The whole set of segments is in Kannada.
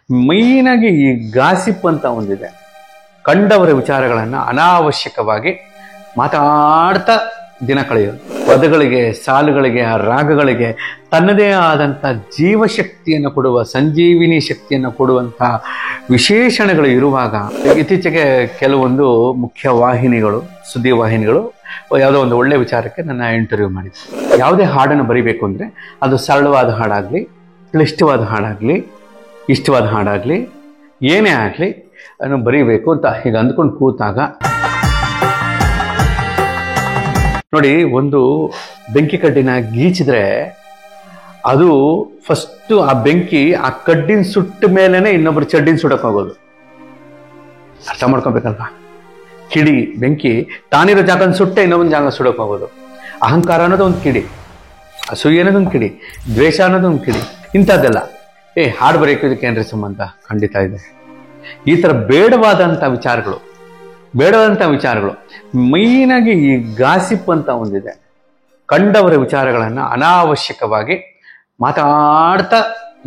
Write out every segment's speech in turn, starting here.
ಮೈನಾಗಿ ಈ ಗಾಸಿಪ್ ಅಂತ ಒಂದಿದೆ. ಕಂಡವರ ವಿಚಾರಗಳನ್ನು ಅನಾವಶ್ಯಕವಾಗಿ ಮಾತಾಡ್ತಾ ದಿನ ಕಳೆಯೋದು. ಪದಗಳಿಗೆ, ಸಾಲುಗಳಿಗೆ, ಆ ರಾಗಗಳಿಗೆ ತನ್ನದೇ ಆದಂಥ ಜೀವಶಕ್ತಿಯನ್ನು ಕೊಡುವ, ಸಂಜೀವಿನಿ ಶಕ್ತಿಯನ್ನು ಕೊಡುವಂತಹ ವಿಶೇಷಣಗಳು ಇರುವಾಗ ಇತ್ತೀಚೆಗೆ ಕೆಲವೊಂದು ಮುಖ್ಯ ವಾಹಿನಿಗಳು, ಸುದ್ದಿ ವಾಹಿನಿಗಳು ಯಾವುದೋ ಒಂದು ಒಳ್ಳೆ ವಿಚಾರಕ್ಕೆ ನನ್ನ ಇಂಟರ್ವ್ಯೂ ಮಾಡಿದ್ರು. ಯಾವುದೇ ಹಾಡನ್ನು ಬರಿಬೇಕು ಅಂದರೆ ಅದು ಸರಳವಾದ ಹಾಡಾಗಲಿ, ಕ್ಲಿಷ್ಟವಾದ ಹಾಡಾಗಲಿ, ಇಷ್ಟವಾದ ಹಾಡಾಗಲಿ, ಏನೇ ಆಗಲಿ ಅದನ್ನು ಬರೀಬೇಕು ಅಂತ ಹೀಗೆ ಅಂದ್ಕೊಂಡು ಕೂತಾಗ ನೋಡಿ, ಒಂದು ಬೆಂಕಿ ಕಡ್ಡಿನ ಗೀಚಿದ್ರೆ ಅದು ಫಸ್ಟು ಆ ಬೆಂಕಿ ಆ ಕಡ್ಡಿನ ಸುಟ್ಟ ಮೇಲೇನೆ ಇನ್ನೊಬ್ರು ಚಡ್ಡಿನ ಸುಡಕ್ಕೆ ಹೋಗೋದು. ಅರ್ಥ ಮಾಡ್ಕೊಬೇಕಲ್ವಾ? ಕಿಡಿ ಬೆಂಕಿ ತಾನಿರೋ ಜಾಗ ಸುಟ್ಟೆ ಇನ್ನೊಂದು ಜಾಗ ಸುಡಕ್ಕೆ ಹೋಗೋದು. ಅಹಂಕಾರ ಅನ್ನೋದು ಒಂದು ಕಿಡಿ, ಅಸೂಯೆ ಅನ್ನೋದು ಒಂದು ಕಿಡಿ, ದ್ವೇಷ ಅನ್ನೋದು ಒಂದು ಕಿಡಿ. ಇಂಥದ್ದೆಲ್ಲ ಹಾಡು ಬರೆಯೋದಕ್ಕೆ ಏನ್ರಿ ಸಂಬಂಧ? ಖಂಡಿತ ಇದೆ. ಈ ಥರ ಬೇಡವಾದಂಥ ವಿಚಾರಗಳು ಮೈನಾಗಿ ಈ ಗಾಸಿಪ್ ಅಂತ ಒಂದಿದೆ. ಕಂಡವರ ವಿಚಾರಗಳನ್ನು ಅನಾವಶ್ಯಕವಾಗಿ ಮಾತಾಡ್ತಾ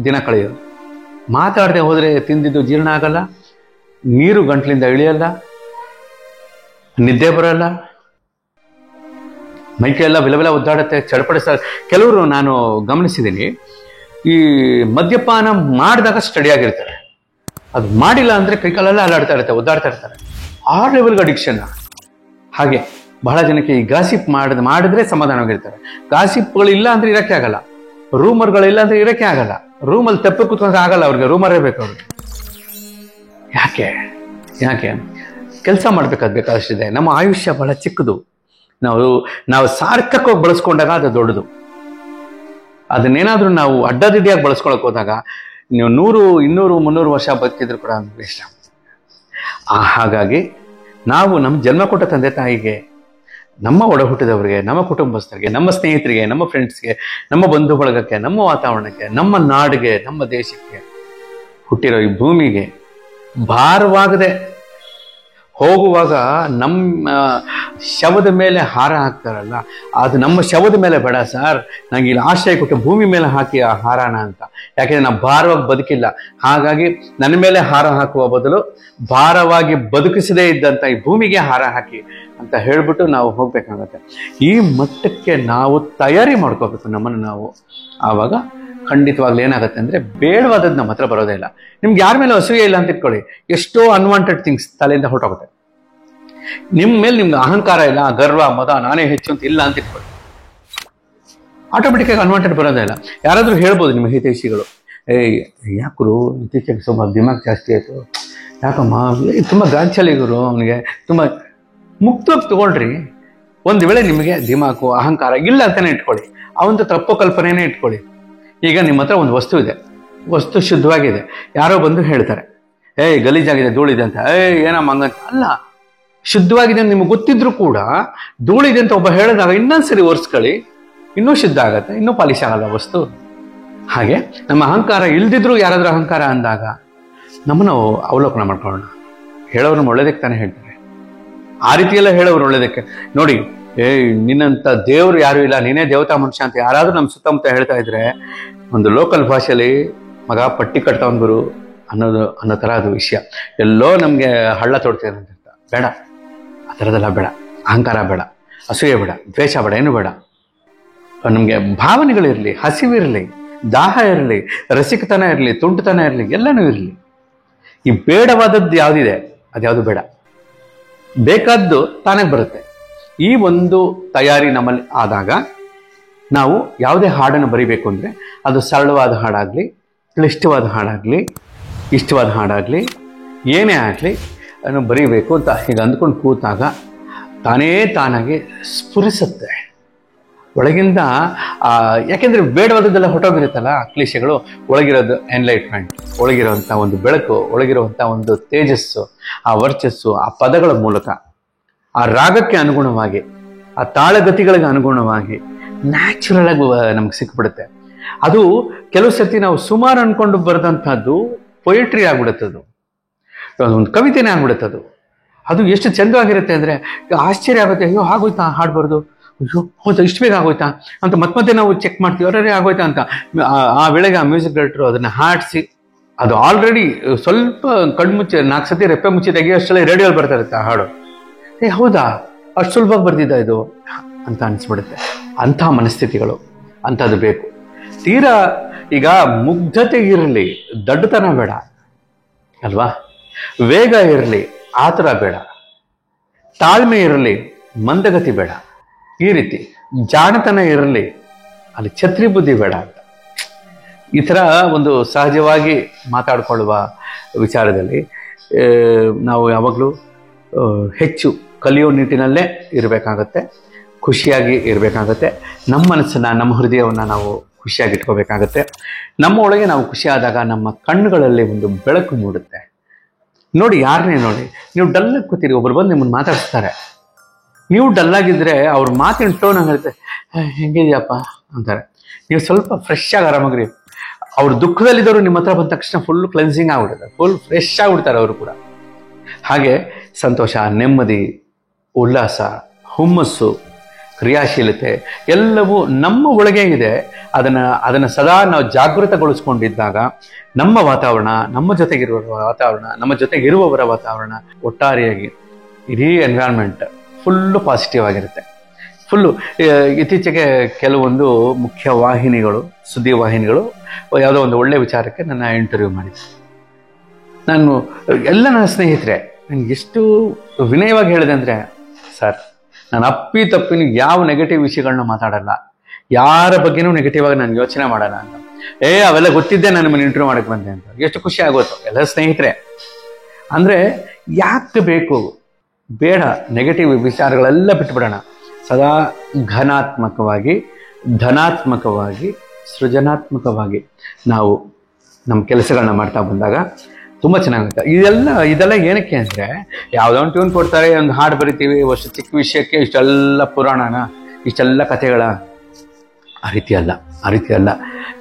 ದಿನ ಕಳೆಯೋದು. ಮಾತಾಡದೆ ಹೋದರೆ ತಿಂದಿದ್ದು ಜೀರ್ಣ ಆಗಲ್ಲ, ನೀರು ಗಂಟ್ಲಿಂದ ಇಳಿಯಲ್ಲ, ನಿದ್ದೆ ಬರಲ್ಲ, ಮೈಕೆಲ್ಲ ವಿಲವಿಲ ಒದ್ದಾಡುತ್ತೆ, ಚಡಪಡಿಸ. ಕೆಲವರು ನಾನು ಗಮನಿಸಿದ್ದೀನಿ, ಈ ಮದ್ಯಪಾನ ಮಾಡಿದಾಗ ಸ್ಟಡಿಯಾಗಿರ್ತಾರೆ, ಅದು ಮಾಡಿಲ್ಲ ಅಂದರೆ ಕೈಕಾಲೆಲ್ಲ ಅಲ್ಲಾಡ್ತಾ ಇರುತ್ತೆ, ಒದ್ದಾಡ್ತಾ ಇರ್ತಾರೆ. ಆ ಲೆವೆಲ್ಗೆ ಅಡಿಕ್ಷನ್. ಹಾಗೆ ಬಹಳ ಜನಕ್ಕೆ ಈ ಗಾಸಿಪ್ ಮಾಡಿದ್ರೆ ಸಮಾಧಾನವಾಗಿರ್ತಾರೆ. ಗಾಸಿಪ್ಗಳಿಲ್ಲ ಅಂದ್ರೆ ಇರಕ್ಕೆ ಆಗಲ್ಲ, ರೂಮರ್ಗಳಿಲ್ಲ ಅಂದ್ರೆ ಇರಕ್ಕೆ ಆಗಲ್ಲ. ರೂಮಲ್ಲಿ ತೆಪ್ಪ ಕೂತ್ಕೊಂಡ್ರೆ ಆಗಲ್ಲ ಅವ್ರಿಗೆ, ರೂಮರೇ ಬೇಕು ಅವ್ರಿಗೆ. ಯಾಕೆ ಕೆಲಸ ಬೇಕಾದಷ್ಟಿದೆ. ನಮ್ಮ ಆಯುಷ್ಯ ಬಹಳ ಚಿಕ್ಕದು. ನಾವು ಸಾರ್ಥಕವಾಗಿ ಬಳಸ್ಕೊಂಡಾಗ ಅದು ದೊಡ್ಡದು. ಅದನ್ನೇನಾದ್ರೂ ನಾವು ಅಡ್ಡದಿಡ್ಡಿಯಾಗಿ ಬಳಸ್ಕೊಳಕ್ ಹೋದಾಗ ನೀವು 100, 200, 300 ವರ್ಷ ಬದುಕಿದ್ರು ಕೂಡ ವೇಸ್ಟ್. ಹಾಗಾಗಿ ನಾವು ನಮ್ಮ ಜನ್ಮ ಕೊಟ್ಟ ತಂದೆ ತಾಯಿಗೆ, ನಮ್ಮ ಒಡ ಹುಟ್ಟಿದವರಿಗೆ, ನಮ್ಮ ಕುಟುಂಬಸ್ಥರಿಗೆ, ನಮ್ಮ ಸ್ನೇಹಿತರಿಗೆ, ನಮ್ಮ ಫ್ರೆಂಡ್ಸ್ಗೆ, ನಮ್ಮ ಬಂಧು ಬಳಗಕ್ಕೆ, ನಮ್ಮ ವಾತಾವರಣಕ್ಕೆ, ನಮ್ಮ ನಾಡಿಗೆ, ನಮ್ಮ ದೇಶಕ್ಕೆ, ಹುಟ್ಟಿರೋ ಈ ಭೂಮಿಗೆ ಭಾರವಾಗದೆ ಹೋಗುವಾಗ ನಮ್ಮ ಶವದ ಮೇಲೆ ಹಾರ ಹಾಕ್ತಾರಲ್ಲ, ಅದು ನಮ್ಮ ಶವದ ಮೇಲೆ ಬೇಡ ಸರ್, ನಂಗೆ ಇಲ್ಲಿ ಆಶ್ರಯ ಕೊಟ್ಟು ಭೂಮಿ ಮೇಲೆ ಹಾಕಿ ಆ ಹಾರಾನ ಅಂತ. ಯಾಕೆಂದ್ರೆ ನಾವು ಭಾರವಾಗಿ ಬದುಕಿಲ್ಲ. ಹಾಗಾಗಿ ನನ್ನ ಮೇಲೆ ಹಾರ ಹಾಕುವ ಬದಲು ಭಾರವಾಗಿ ಬದುಕಿಸದೇ ಇದ್ದಂಥ ಈ ಭೂಮಿಗೆ ಹಾರ ಹಾಕಿ ಅಂತ ಹೇಳ್ಬಿಟ್ಟು ನಾವು ಹೋಗ್ಬೇಕಾಗತ್ತೆ. ಈ ಮಟ್ಟಕ್ಕೆ ನಾವು ತಯಾರಿ ಮಾಡ್ಕೋಬೇಕು ನಮ್ಮನ್ನು ನಾವು. ಆವಾಗ ಖಂಡಿತವಾಗ್ಲೂ ಏನಾಗುತ್ತೆ ಅಂದರೆ ಬೇಡವಾದದ್ದು ನಮ್ಮ ಹತ್ರ ಬರೋದೇ ಇಲ್ಲ. ನಿಮ್ಗೆ ಯಾರ ಮೇಲೆ ಅಸೂಯೆ ಇಲ್ಲ ಅಂತ ಇಟ್ಕೊಳ್ಳಿ, ಎಷ್ಟೋ ಅನ್ವಾಂಟೆಡ್ ಥಿಂಗ್ಸ್ ತಲೆಯಿಂದ ಹೊರಟೋಗುತ್ತೆ. ನಿಮ್ಮ ಮೇಲೆ ನಿಮ್ಗೆ ಅಹಂಕಾರ ಇಲ್ಲ, ಗರ್ವ, ಮದ, ನಾನೇ ಹೆಚ್ಚು ಅಂತ ಇಲ್ಲ ಅಂತ ಇಟ್ಕೊಳ್ಳಿ, ಆಟೋಮೆಟಿಕ್ಕಾಗಿ ಅನ್ವಾಂಟೆಡ್ ಬರೋದೇ ಇಲ್ಲ. ಯಾರಾದರೂ ಹೇಳ್ಬೋದು ನಿಮ್ಮ ಹಿತೈಷಿಗಳು, ಯಾಕರು ಇತ್ತೀಚೆಗೆ ಸ್ವಲ್ಪ ದಿಮಾಗ್ ಜಾಸ್ತಿ ಆಯಿತು, ಯಾಕಮ್ಮ ತುಂಬ ಗಾಂಚಲಿಗರು, ಅವನಿಗೆ ತುಂಬ ಮುಕ್ತವಾಗಿ ತಗೊಳ್ರಿ. ಒಂದು ವೇಳೆ ನಿಮಗೆ ದಿಮಾಕು, ಅಹಂಕಾರ ಇಲ್ಲ ಅಂತಾನೆ ಇಟ್ಕೊಳ್ಳಿ, ಅವಂದು ತಪ್ಪು ಕಲ್ಪನೆನೇ ಇಟ್ಕೊಳ್ಳಿ. ಈಗ ನಿಮ್ಮ ಹತ್ರ ಒಂದು ವಸ್ತು ಇದೆ, ವಸ್ತು ಶುದ್ಧವಾಗಿದೆ, ಯಾರೋ ಬಂದು ಹೇಳ್ತಾರೆ ಗಲೀಜಾಗಿದೆ, ಧೂಳಿದೆ ಅಂತ. ಏನಮ್ಮ ಹಂಗಂತ ಅಲ್ಲ, ಶುದ್ಧವಾಗಿದೆ ಅಂತ ನಿಮ್ಗೆ ಗೊತ್ತಿದ್ರು ಕೂಡ ಧೂಳಿದೆ ಅಂತ ಒಬ್ಬ ಹೇಳಿದಾಗ ಇನ್ನೊಂದ್ಸರಿ ಒರೆಸ್ಕೊಳ್ಳಿ, ಇನ್ನೂ ಶುದ್ಧ ಆಗತ್ತೆ, ಇನ್ನೂ ಪಾಲಿಶ್ ಆಗಲ್ಲ ವಸ್ತು. ಹಾಗೆ ನಮ್ಮ ಅಹಂಕಾರ ಇಲ್ದಿದ್ರು ಯಾರಾದ್ರೂ ಅಹಂಕಾರ ಅಂದಾಗ ನಮ್ಮನ್ನು ಅವಲೋಕನ ಮಾಡ್ಕೊಳ್ಳೋಣ. ಹೇಳೋರು ಒಳ್ಳೇದಕ್ಕೆ ತಾನೇ ಹೇಳ್ತಾರೆ, ಆ ರೀತಿಯೆಲ್ಲ ಹೇಳೋರು ಒಳ್ಳೇದಕ್ಕೆ. ನೋಡಿ, ನಿನ್ನಂತ ದೇವ್ರು ಯಾರು ಇಲ್ಲ, ನೀನೇ ದೇವತಾ ಮನುಷ್ಯ ಅಂತ ಯಾರಾದ್ರೂ ನಮ್ಮ ಸುತ್ತಮುತ್ತ ಹೇಳ್ತಾ ಇದ್ರೆ ಒಂದು ಲೋಕಲ್ ಭಾಷೆಯಲ್ಲಿ ಮಗ ಪಟ್ಟಿ ಕಟ್ತಾವನ್ ಗುರು ಅನ್ನೋ ಥರ ಅದು ವಿಷಯ. ಎಲ್ಲೋ ನಮಗೆ ಹಳ್ಳ ತೋಡ್ತೀರ ಅಂತ. ಬೇಡ, ಆ ಥರದೆಲ್ಲ ಬೇಡ. ಅಹಂಕಾರ ಬೇಡ, ಅಸೂಯೆ ಬೇಡ, ದ್ವೇಷ ಬೇಡ, ಏನು ಬೇಡ. ನಮಗೆ ಭಾವನೆಗಳಿರಲಿ, ಹಸಿವಿರಲಿ, ದಾಹ ಇರಲಿ, ರಸಿಕತನ ಇರಲಿ, ತುಂಟತನ ಇರಲಿ, ಎಲ್ಲನೂ ಇರಲಿ. ಈ ಬೇಡವಾದದ್ದು ಯಾವುದಿದೆ ಅದ್ಯಾವುದು ಬೇಡ, ಬೇಕಾದ್ದು ತಾನಾಗಿ ಬರುತ್ತೆ. ಈ ಒಂದು ತಯಾರಿ ನಮ್ಮಲ್ಲಿ ಆದಾಗ ನಾವು ಯಾವುದೇ ಹಾಡನ್ನು ಬರಿಬೇಕು ಅಂದರೆ ಅದು ಸರಳವಾದ ಹಾಡಾಗಲಿ, ಕ್ಲಿಷ್ಟವಾದ ಹಾಡಾಗಲಿ, ಇಷ್ಟವಾದ ಹಾಡಾಗಲಿ, ಏನೇ ಆಗಲಿ ಅದನ್ನು ಬರೀಬೇಕು ಅಂತ ಹೀಗೆ ಅಂದ್ಕೊಂಡು ಕೂತಾಗ ತಾನಾಗಿ ಸ್ಫುರಿಸುತ್ತೆ ಒಳಗಿಂದ. ಯಾಕೆಂದರೆ ಬೇಡವಾದದ್ದೆಲ್ಲ ಹೊಟ್ಟೋಗಿರುತ್ತಲ್ಲ ಕ್ಲೀಶೆಗಳು. ಒಳಗಿರೋದು ಎನ್ಲೈಟ್ಮೆಂಟ್, ಒಳಗಿರುವಂಥ ಒಂದು ಬೆಳಕು, ಒಳಗಿರುವಂಥ ಒಂದು ತೇಜಸ್ಸು, ಆ ವರ್ಚಸ್ಸು, ಆ ಪದಗಳ ಮೂಲಕ, ಆ ರಾಗಕ್ಕೆ ಅನುಗುಣವಾಗಿ, ಆ ತಾಳಗತಿಗಳಿಗೆ ಅನುಗುಣವಾಗಿ ನ್ಯಾಚುರಲ್ ಆಗಿ ನಮ್ಗೆ ಸಿಕ್ಬಿಡುತ್ತೆ. ಅದು ಕೆಲವು ಸರ್ತಿ ನಾವು ಸುಮಾರು ಅನ್ಕೊಂಡು ಬರೆದಂಥದ್ದು ಪೊಯಿಟ್ರಿ ಆಗ್ಬಿಡುತ್ತದು, ಒಂದು ಕವಿತೆನೇ ಆಗ್ಬಿಡುತ್ತದು. ಅದು ಎಷ್ಟು ಚಂದವಾಗಿರುತ್ತೆ ಅಂದರೆ ಆಶ್ಚರ್ಯ ಆಗುತ್ತೆ. ಅಯ್ಯೋ ಆಗೋಯ್ತಾ ಹಾಡ್ಬಾರ್ದು, ಅಯ್ಯೋ ಹೌದಾ ಇಷ್ಟು ಬೇಗ ಆಗೋಯ್ತಾ ಅಂತ ಮತ್ತೆ ನಾವು ಚೆಕ್ ಮಾಡ್ತೀವಿ, ಅವರೇ ಆಗೋಯ್ತಾ ಅಂತ. ಆ ವೇಳೆಗೆ ಆ ಮ್ಯೂಸಿಕ್ ಡೈರೆಕ್ಟ್ರು ಅದನ್ನು ಹಾಡಿಸಿ ಅದು ಆಲ್ರೆಡಿ ಸ್ವಲ್ಪ ಕಣ್ಮುಚ್ಚಿ 4 ಸತಿ ರೆಪ್ಪೆ ಮುಚ್ಚಿ ತೆಗಿಯೋಷ್ಟರಲ್ಲಿ ರೇಡಿಯೋಲ್ ಬರ್ತಾ ಇರುತ್ತೆ ಆ ಹಾಡು. ಹೌದಾ, ಅಷ್ಟು ಸುಲಭವಾಗಿ ಬರ್ತಿದ್ದ ಇದು ಅಂತ ಅನಿಸ್ಬಿಡುತ್ತೆ. ಅಂಥ ಮನಸ್ಥಿತಿಗಳು, ಅಂಥದ್ದು ಬೇಕು. ತೀರಾ ಈಗ ಮುಗ್ಧತೆ ಇರಲಿ, ದಡ್ಡತನ ಬೇಡ ಅಲ್ವಾ, ವೇಗ ಇರಲಿ, ಆತರ ಬೇಡ, ತಾಳ್ಮೆ ಇರಲಿ, ಮಂದಗತಿ ಬೇಡ, ಈ ರೀತಿ ಜಾಣತನ ಇರಲಿ, ಅಲ್ಲಿ ಛತ್ರಿ ಬುದ್ಧಿ ಬೇಡ ಅಂತ. ಈ ಥರ ಒಂದು ಸಹಜವಾಗಿ ಮಾತಾಡಿಕೊಳ್ಳುವ ವಿಚಾರದಲ್ಲಿ ನಾವು ಯಾವಾಗಲೂ ಹೆಚ್ಚು ಕಲಿಯೋ ನಿಟ್ಟಿನಲ್ಲೇ ಇರಬೇಕಾಗತ್ತೆ, ಖುಷಿಯಾಗಿ ಇರಬೇಕಾಗತ್ತೆ. ನಮ್ಮ ಮನಸ್ಸನ್ನು, ನಮ್ಮ ಹೃದಯವನ್ನು ನಾವು ಖುಷಿಯಾಗಿ ಇಟ್ಕೋಬೇಕಾಗತ್ತೆ. ನಮ್ಮ ಒಳಗೆ ನಾವು ಖುಷಿಯಾದಾಗ ನಮ್ಮ ಕಣ್ಣುಗಳಲ್ಲಿ ಒಂದು ಬೆಳಕು ಮೂಡುತ್ತೆ. ನೋಡಿ, ಯಾರನ್ನೇ ನೋಡಿ, ನೀವು ಡಲ್ಲಾಗಿ ಕೂತೀರಿ, ಒಬ್ರು ಬಂದು ನಿಮ್ಮನ್ನು ಮಾತಾಡಿಸ್ತಾರೆ, ನೀವು ಡಲ್ಲಾಗಿದ್ದರೆ ಅವ್ರ ಮಾತಿನ ಟೋನ್ ಹಂಗಿರುತ್ತೆ, ಹೆಂಗಿದ್ಯಪ್ಪ ಅಂತಾರೆ. ನೀವು ಸ್ವಲ್ಪ ಫ್ರೆಶ್ ಆಗಿ ಆರಾಮಾಗ್ರಿ. ಅವ್ರ ದುಃಖದಲ್ಲಿದ್ದವರು ನಿಮ್ಮ ಹತ್ರ ಬಂದ ತಕ್ಷಣ ಫುಲ್ ಕ್ಲೆನ್ಸಿಂಗ್ ಆಗ್ಬಿಡುತ್ತೆ, ಫುಲ್ ಫ್ರೆಶ್ ಆಗಿಬಿಡ್ತಾರೆ ಅವರು ಕೂಡ. ಹಾಗೆ ಸಂತೋಷ, ನೆಮ್ಮದಿ, ಉಲ್ಲಾಸ, ಹುಮ್ಮಸ್ಸು, ಕ್ರಿಯಾಶೀಲತೆ ಎಲ್ಲವೂ ನಮ್ಮ ಒಳಗೆ ಇದೆ. ಅದನ್ನು ಸದಾ ನಾವು ಜಾಗೃತಗೊಳಿಸ್ಕೊಂಡಿದ್ದಾಗ ನಮ್ಮ ವಾತಾವರಣ, ನಮ್ಮ ಜೊತೆಗಿರುವ ವಾತಾವರಣ, ನಮ್ಮ ಜೊತೆಗಿರುವವರ ವಾತಾವರಣ, ಒಟ್ಟಾರೆಯಾಗಿ ಇಡೀ ಎನ್ವಿರಾನ್ಮೆಂಟ್ ಫುಲ್ಲು ಪಾಸಿಟಿವ್ ಆಗಿರುತ್ತೆ. ಫುಲ್ಲು ಇತ್ತೀಚೆಗೆ ಕೆಲವೊಂದು ಮುಖ್ಯ ವಾಹಿನಿಗಳು, ಸುದ್ದಿ ವಾಹಿನಿಗಳು ಯಾವುದೋ ಒಂದು ಒಳ್ಳೆ ವಿಚಾರಕ್ಕೆ ನನ್ನ ಇಂಟರ್ವ್ಯೂ ಮಾಡಿದ್ದೆ. ನಾನು ಎಲ್ಲ ನನ್ನ ಸ್ನೇಹಿತರೆ ನನಗೆ ಎಷ್ಟು ವಿನಯವಾಗಿ ಹೇಳಿದೆ ಅಂದರೆ, ಸರ್ ನಾನು ತಪ್ಪಿನ ಯಾವ ನೆಗೆಟಿವ್ ವಿಷಯಗಳನ್ನ ಮಾತಾಡಲ್ಲ, ಯಾರ ಬಗ್ಗೆನೂ ನೆಗೆಟಿವ್ ಆಗಿ ನಾನು ಯೋಚನೆ ಮಾಡಲ್ಲ ಅಂತ. ಅವೆಲ್ಲ ಗೊತ್ತಿದ್ದೆ ನಾನು ನಿಮ್ಮನ್ನು ಇಂಟರ್ವ್ಯೂ ಮಾಡಕ್ಕೆ ಬಂದೆ ಅಂತ. ಎಷ್ಟು ಖುಷಿ ಆಗೋತು ಎಲ್ಲ ಸ್ನೇಹಿತರೆ. ಅಂದರೆ ಯಾಕೆ ಬೇಕು, ಬೇಡ, ನೆಗೆಟಿವ್ ವಿಚಾರಗಳೆಲ್ಲ ಬಿಟ್ಬಿಡೋಣ. ಸದಾ ಘನಾತ್ಮಕವಾಗಿ, ಧನಾತ್ಮಕವಾಗಿ, ಸೃಜನಾತ್ಮಕವಾಗಿ ನಾವು ನಮ್ಮ ಕೆಲಸಗಳನ್ನ ಮಾಡ್ತಾ ಬಂದಾಗ ತುಂಬ ಚೆನ್ನಾಗುತ್ತೆ. ಇದೆಲ್ಲ ಏನಕ್ಕೆ ಅಂದರೆ, ಯಾವುದೋ ಒಂದು ಟ್ಯೂನ್ ಕೊಡ್ತಾರೆ, ಒಂದು ಹಾಡು ಬರಿತೀವಿ, ಅಷ್ಟು ಚಿಕ್ಕ ವಿಷಯಕ್ಕೆ ಇಷ್ಟೆಲ್ಲ ಪುರಾಣನ, ಇಷ್ಟೆಲ್ಲ ಕಥೆಗಳ, ಆ ರೀತಿ ಅಲ್ಲ.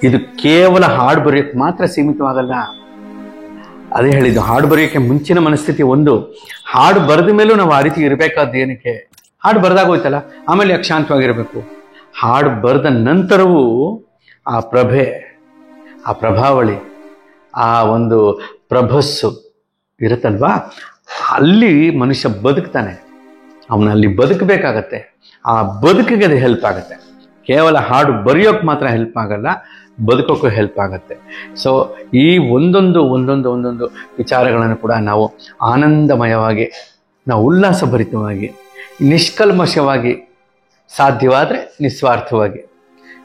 ಇದು ಕೇವಲ ಹಾಡು ಬರೆಯೋಕ್ಕೆ ಮಾತ್ರ ಸೀಮಿತವಾಗಲ್ಲ. ಅದೇ ಹೇಳಿದ್ದು, ಹಾಡು ಬರೆಯೋಕ್ಕೆ ಮುಂಚಿನ ಮನಸ್ಥಿತಿ ಒಂದು, ಹಾಡು ಬರೆದ ಮೇಲೂ ನಾವು ಆ ರೀತಿ ಇರಬೇಕಾದ್ದು ಏನಕ್ಕೆ? ಹಾಡು ಬರೆದಾಗ ಹೋಯ್ತಲ್ಲ, ಆಮೇಲೆ ಯಾಕೆ ಶಾಂತವಾಗಿರಬೇಕು? ಹಾಡು ಬರೆದ ನಂತರವೂ ಆ ಪ್ರಭೆ, ಆ ಪ್ರಭಾವಳಿ, ಆ ಒಂದು ಪ್ರಭಸ್ಸು ಇರುತ್ತಲ್ವಾ, ಅಲ್ಲಿ ಮನುಷ್ಯ ಬದುಕ್ತಾನೆ. ಅವನಲ್ಲಿ ಬದುಕಬೇಕಾಗತ್ತೆ. ಆ ಬದುಕಿಗೆ ಅದು ಹೆಲ್ಪ್ ಆಗುತ್ತೆ. ಕೇವಲ ಹಾಡು ಬರೆಯೋಕೆ ಮಾತ್ರ ಹೆಲ್ಪ್ ಆಗಲ್ಲ, ಬದುಕೋಕ್ಕೂ ಹೆಲ್ಪ್ ಆಗುತ್ತೆ. ಸೊ ಈ ಒಂದೊಂದು ವಿಚಾರಗಳನ್ನು ಕೂಡ ನಾವು ಆನಂದಮಯವಾಗಿ, ನಾವು ಉಲ್ಲಾಸಭರಿತವಾಗಿ, ನಿಷ್ಕಲ್ಮಶವಾಗಿ, ಸಾಧ್ಯವಾದರೆ ನಿಸ್ವಾರ್ಥವಾಗಿ,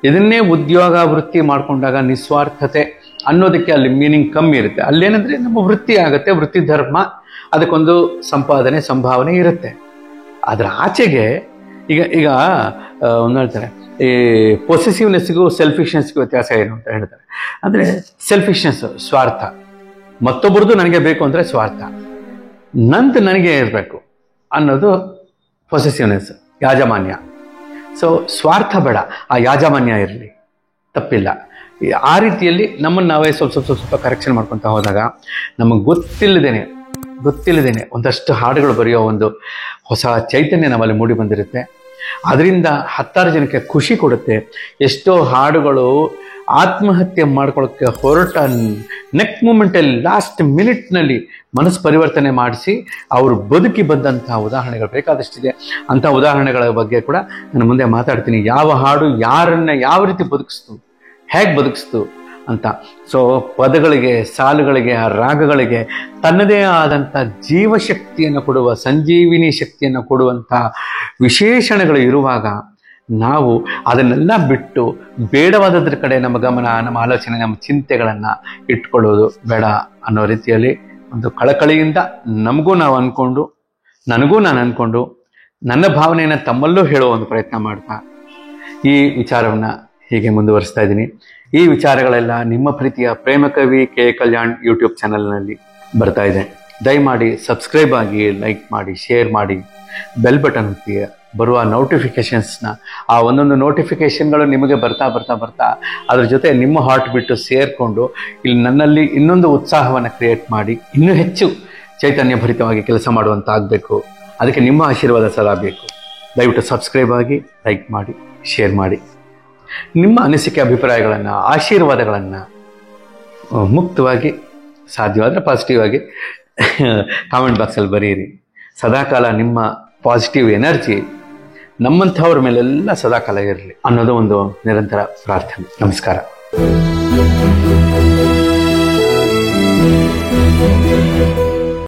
ಇದನ್ನೇ ಉದ್ಯೋಗ ವೃತ್ತಿ ಮಾಡಿಕೊಂಡಾಗ ನಿಸ್ವಾರ್ಥತೆ ಅನ್ನೋದಕ್ಕೆ ಅಲ್ಲಿ ಮೀನಿಂಗ್ ಕಮ್ಮಿ ಇರುತ್ತೆ. ಅಲ್ಲೇನಂದರೆ ನಮ್ಮ ವೃತ್ತಿ ಆಗುತ್ತೆ, ವೃತ್ತಿ ಧರ್ಮ, ಅದಕ್ಕೊಂದು ಸಂಪಾದನೆ, ಸಂಭಾವನೆ ಇರುತ್ತೆ. ಅದರ ಆಚೆಗೆ ಈಗ ಒಂದು ಹೇಳ್ತಾರೆ, ಈ ಪೊಸೆಸಿವ್ನೆಸ್ಗೂ ಸೆಲ್ಫಿಶ್ನೆಸ್ಗೂ ವ್ಯತ್ಯಾಸ ಏನು ಅಂತ ಹೇಳ್ತಾರೆ. ಅಂದರೆ ಸೆಲ್ಫಿಶ್ನೆಸ್ ಸ್ವಾರ್ಥ, ಮತ್ತೊಬ್ಬರದು ನನಗೆ ಬೇಕು ಅಂದರೆ ಸ್ವಾರ್ಥ, ನಂದು ನನಗೆ ಇರಬೇಕು ಅನ್ನೋದು ಪೊಸೆಸಿವ್ನೆಸ್, ಯಾಜಮಾನ್ಯ. ಸೊ ಸ್ವಾರ್ಥ ಬೇಡ, ಆ ಯಾಜಮಾನ್ಯ ಇರಲಿ, ತಪ್ಪಿಲ್ಲ. ಆ ರೀತಿಯಲ್ಲಿ ನಮ್ಮನ್ನು ನಾವೇ ಸ್ವಲ್ಪ ಕರೆಕ್ಷನ್ ಮಾಡ್ಕೊತಾ ಹೋದಾಗ ನಮಗೆ ಗೊತ್ತಿಲ್ಲದೇನೆ ಒಂದಷ್ಟು ಹಾಡುಗಳು ಬರೆಯೋ ಒಂದು ಹೊಸ ಚೈತನ್ಯ ನಮ್ಮಲ್ಲಿ ಮೂಡಿ ಬಂದಿರುತ್ತೆ. ಅದರಿಂದ 10 ಜನಕ್ಕೆ ಖುಷಿ ಕೊಡುತ್ತೆ. ಎಷ್ಟೋ ಹಾಡುಗಳು ಆತ್ಮಹತ್ಯೆ ಮಾಡ್ಕೊಳ್ಳೋಕ್ಕೆ ಹೊರಟ ನೆಕ್ಸ್ಟ್ ಮೂಮೆಂಟಲ್ಲಿ, ಲಾಸ್ಟ್ ಮಿನಿಟ್ನಲ್ಲಿ ಮನಸ್ಸು ಪರಿವರ್ತನೆ ಮಾಡಿಸಿ ಅವರು ಬದುಕಿ ಬಂದಂಥ ಉದಾಹರಣೆಗಳು ಬೇಕಾದಷ್ಟಿದೆ. ಅಂಥ ಉದಾಹರಣೆಗಳ ಬಗ್ಗೆ ಕೂಡ ನಾನು ಮುಂದೆ ಮಾತಾಡ್ತೀನಿ. ಯಾವ ಹಾಡು ಯಾರನ್ನ ಯಾವ ರೀತಿ ಬದುಕಿಸ್ತು, ಹೇಗೆ ಬದುಕಿಸ್ತು ಅಂತ. ಸೊ ಪದಗಳಿಗೆ, ಸಾಲುಗಳಿಗೆ, ಆ ರಾಗಗಳಿಗೆ ತನ್ನದೇ ಆದಂಥ ಜೀವಶಕ್ತಿಯನ್ನು ಕೊಡುವ, ಸಂಜೀವಿನಿ ಶಕ್ತಿಯನ್ನು ಕೊಡುವಂಥ ವಿಶೇಷಣಗಳು ಇರುವಾಗ ನಾವು ಅದನ್ನೆಲ್ಲ ಬಿಟ್ಟು ಬೇಡವಾದದ್ರ ಕಡೆ ನಮ್ಮ ಗಮನ, ನಮ್ಮ ಆಲೋಚನೆ, ನಮ್ಮ ಚಿಂತೆಗಳನ್ನು ಇಟ್ಕೊಳ್ಳೋದು ಬೇಡ ಅನ್ನೋ ರೀತಿಯಲ್ಲಿ ಒಂದು ಕಳಕಳಿಯಿಂದ ನನಗೂ ನಾನು ಅಂದ್ಕೊಂಡು ನನ್ನ ಭಾವನೆಯನ್ನು ತಮ್ಮಲ್ಲೂ ಹೇಳೋ ಒಂದು ಪ್ರಯತ್ನ ಮಾಡ್ತಾ ಈ ವಿಚಾರವನ್ನು ಹೀಗೆ ಮುಂದುವರಿಸ್ತಾ ಇದ್ದೀನಿ. ಈ ವಿಚಾರಗಳೆಲ್ಲ ನಿಮ್ಮ ಪ್ರೀತಿಯ ಪ್ರೇಮಕವಿ ಕೆ ಕಲ್ಯಾಣ್ ಯೂಟ್ಯೂಬ್ ಚಾನಲ್ನಲ್ಲಿ ಬರ್ತಾ ಇದೆ. ದಯಮಾಡಿ ಸಬ್ಸ್ಕ್ರೈಬ್ ಆಗಿ, ಲೈಕ್ ಮಾಡಿ, ಶೇರ್ ಮಾಡಿ, ಬೆಲ್ ಬಟನ್ ಒತ್ತಿ. ಬರುವ ನೋಟಿಫಿಕೇಷನ್ಸ್ನ, ಆ ಒಂದೊಂದು ನೋಟಿಫಿಕೇಷನ್ಗಳು ನಿಮಗೆ ಬರ್ತಾ ಅದ್ರ ಜೊತೆ ನಿಮ್ಮ ಹಾರ್ಟ್ ಬಿಟ್ಟು ಸೇರಿಕೊಂಡು ಇಲ್ಲಿ ನನ್ನಲ್ಲಿ ಇನ್ನೊಂದು ಉತ್ಸಾಹವನ್ನು ಕ್ರಿಯೇಟ್ ಮಾಡಿ ಇನ್ನೂ ಹೆಚ್ಚು ಚೈತನ್ಯ ಭರಿತವಾಗಿ ಕೆಲಸ ಮಾಡುವಂತ ಆಗಬೇಕು. ಅದಕ್ಕೆ ನಿಮ್ಮ ಆಶೀರ್ವಾದ ಸದಾ ಬೇಕು. ದಯವಿಟ್ಟು ಸಬ್ಸ್ಕ್ರೈಬ್ ಆಗಿ, ಲೈಕ್ ಮಾಡಿ, ಶೇರ್ ಮಾಡಿ. ನಿಮ್ಮ ಅನಿಸಿಕೆ, ಅಭಿಪ್ರಾಯಗಳನ್ನು, ಆಶೀರ್ವಾದಗಳನ್ನು ಮುಕ್ತವಾಗಿ ಸಾಧ್ಯವಾದರೆ ಪಾಸಿಟಿವ್ ಆಗಿ ಕಾಮೆಂಟ್ ಬಾಕ್ಸಲ್ಲಿ ಬರೀರಿ. ಸದಾಕಾಲ ನಿಮ್ಮ ಪಾಸಿಟಿವ್ ಎನರ್ಜಿ ನಮ್ಮಂಥವ್ರ ಮೇಲೆಲ್ಲ ಸದಾಕಾಲ ಇರಲಿ ಅನ್ನೋದು ಒಂದು ನಿರಂತರ ಪ್ರಾರ್ಥನೆ. ನಮಸ್ಕಾರ.